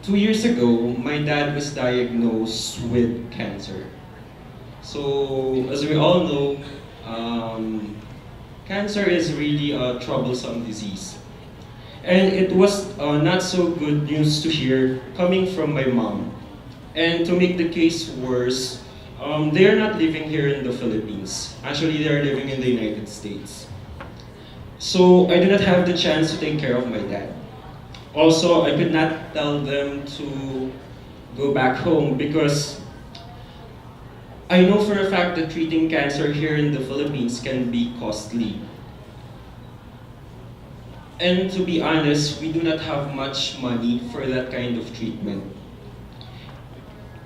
2 years ago, my dad was diagnosed with cancer. So, as we all know, cancer is really a troublesome disease. And it was not so good news to hear coming from my mom. And to make the case worse, they are not living here in the Philippines. Actually, they are living in the United States. So I did not have the chance to take care of my dad. Also, I could not tell them to go back home because I know for a fact that treating cancer here in the Philippines can be costly. And to be honest, we do not have much money for that kind of treatment.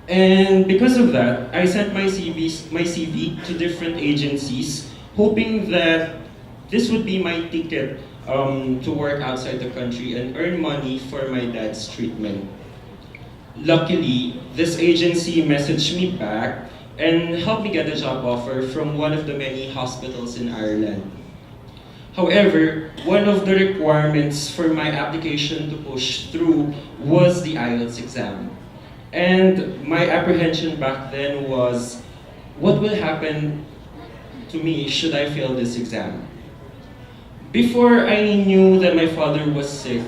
And because of that, I sent my CV to different agencies, hoping that this would be my ticket to work outside the country and earn money for my dad's treatment. Luckily, this agency messaged me back and helped me get a job offer from one of the many hospitals in Ireland. However, one of the requirements for my application to push through was the IELTS exam. And my apprehension back then was, what will happen to me should I fail this exam? Before I knew that my father was sick,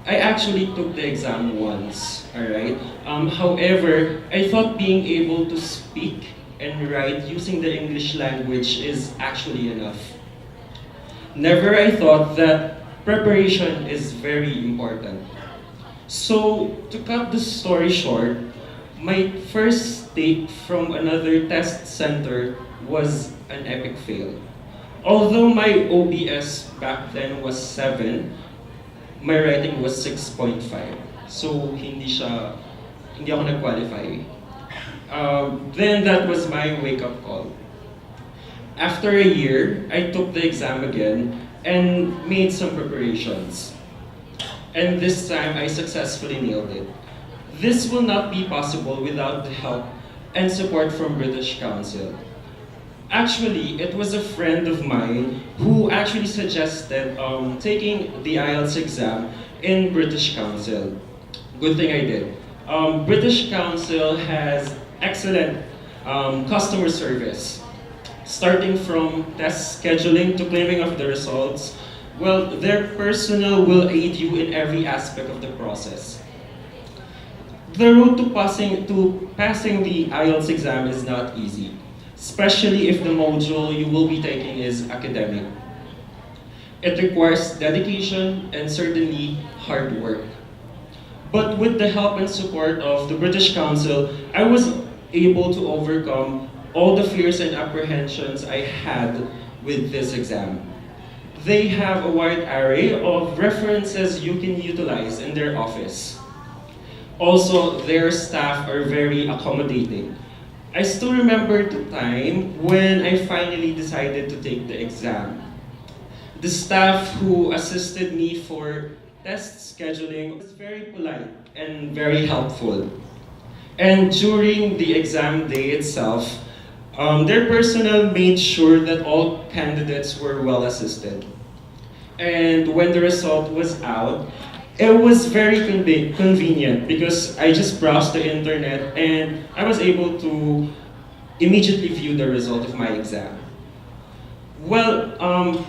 I actually took the exam once, alright? However, I thought being able to speak and write using the English language is actually enough. Never I thought that preparation is very important. So, to cut the story short, my first take from another test center was an epic fail. Although my OBS back then was 7, my writing was 6.5. So, hindi ako nag-qualify. Then that was my wake-up call. After a year, I took the exam again and made some preparations. And this time, I successfully nailed it. This will not be possible without the help and support from British Council. Actually, it was a friend of mine who actually suggested taking the IELTS exam in British Council. Good thing I did. British Council has excellent customer service. Starting from test scheduling to claiming of the results, well, their personnel will aid you in every aspect of the process. The road to passing the IELTS exam is not easy, especially if the module you will be taking is academic. It requires dedication and certainly hard work. But with the help and support of the British Council, I was able to overcome all the fears and apprehensions I had with this exam. They have a wide array of references you can utilize in their office. Also, their staff are very accommodating. I still remember the time when I finally decided to take the exam. The staff who assisted me for test scheduling was very polite and very helpful. And during the exam day itself, their personnel made sure that all candidates were well assisted. And when the result was out, it was very convenient because I just browsed the internet and I was able to immediately view the result of my exam. Well,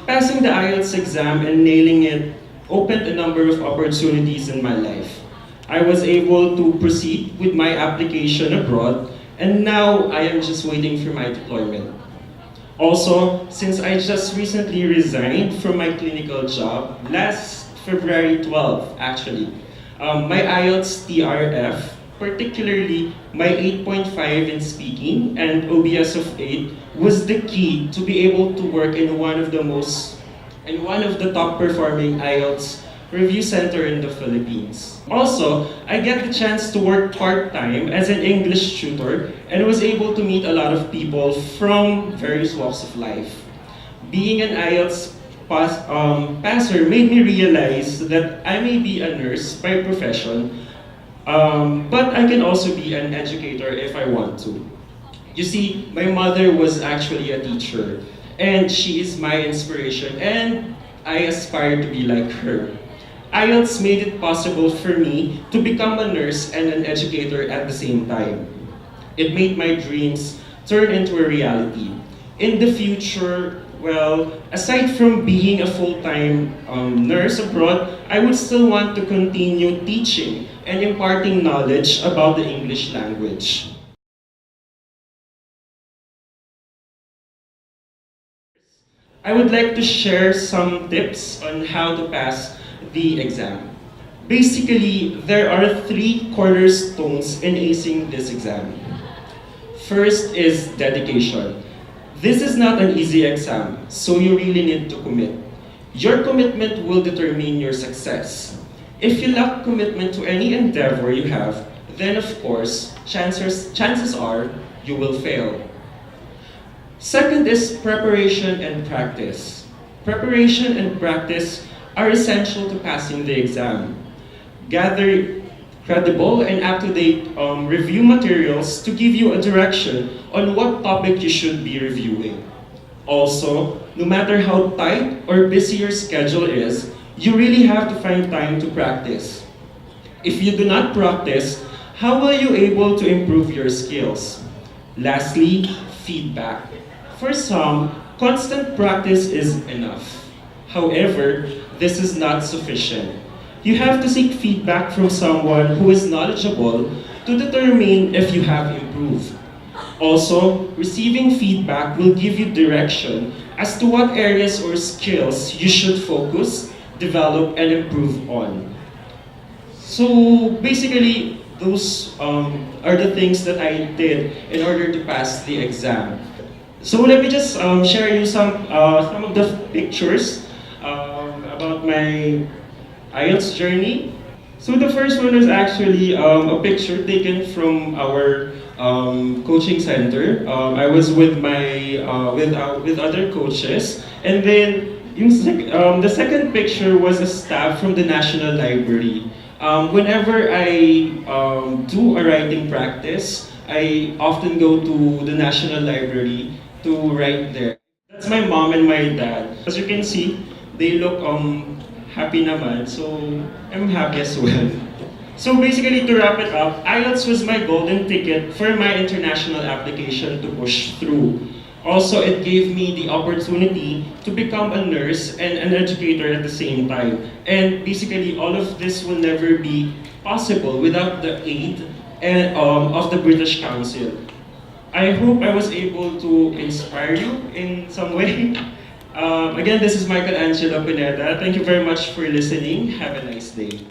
passing the IELTS exam and nailing it opened a number of opportunities in my life. I was able to proceed with my application abroad, and now I am just waiting for my deployment. Also, since I just recently resigned from my clinical job, last February 12 actually, my IELTS TRF, particularly my 8.5 in speaking and OBS of 8, was the key to be able to work in one of the top performing IELTS review center in the Philippines. Also, I get the chance to work part-time as an English tutor and was able to meet a lot of people from various walks of life. Being an IELTS passer made me realize that I may be a nurse by profession, but I can also be an educator if I want to. You see, my mother was actually a teacher, and she is my inspiration, and I aspire to be like her. IELTS made it possible for me to become a nurse and an educator at the same time. It made my dreams turn into a reality. In the future, well, aside from being a full-time nurse abroad, I would still want to continue teaching and imparting knowledge about the English language. I would like to share some tips on how to pass the exam. Basically, there are three cornerstones in acing this exam. First is dedication. This is not an easy exam, so you really need to commit. Your commitment will determine your success. If you lack commitment to any endeavor you have, then of course, chances are you will fail. Second is preparation and practice. Preparation and practice are essential to passing the exam. Gather credible and up-to-date review materials to give you a direction on what topic you should be reviewing. Also, no matter how tight or busy your schedule is, you really have to find time to practice. If you do not practice, how will you able to improve your skills? Lastly, feedback. For some, constant practice is enough. However, this is not sufficient. You have to seek feedback from someone who is knowledgeable to determine if you have improved. Also, receiving feedback will give you direction as to what areas or skills you should focus, develop, and improve on. So basically, those are the things that I did in order to pass the exam. So let me just share you some of the pictures about my IELTS journey. So the first one is actually a picture taken from our coaching center. I was with my with other coaches, and then the second picture was a staff from the National Library. Whenever I do a writing practice, I often go to the National Library to write there. That's my mom and my dad. As you can see, they look happy naman, so I'm happy as well. So basically, to wrap it up, IELTS was my golden ticket for my international application to push through. Also, it gave me the opportunity to become a nurse and an educator at the same time. And basically, all of this will never be possible without the aid of the British Council. I hope I was able to inspire you in some way. Again, this is Michael Angelo Pineda. Thank you very much for listening. Have a nice day.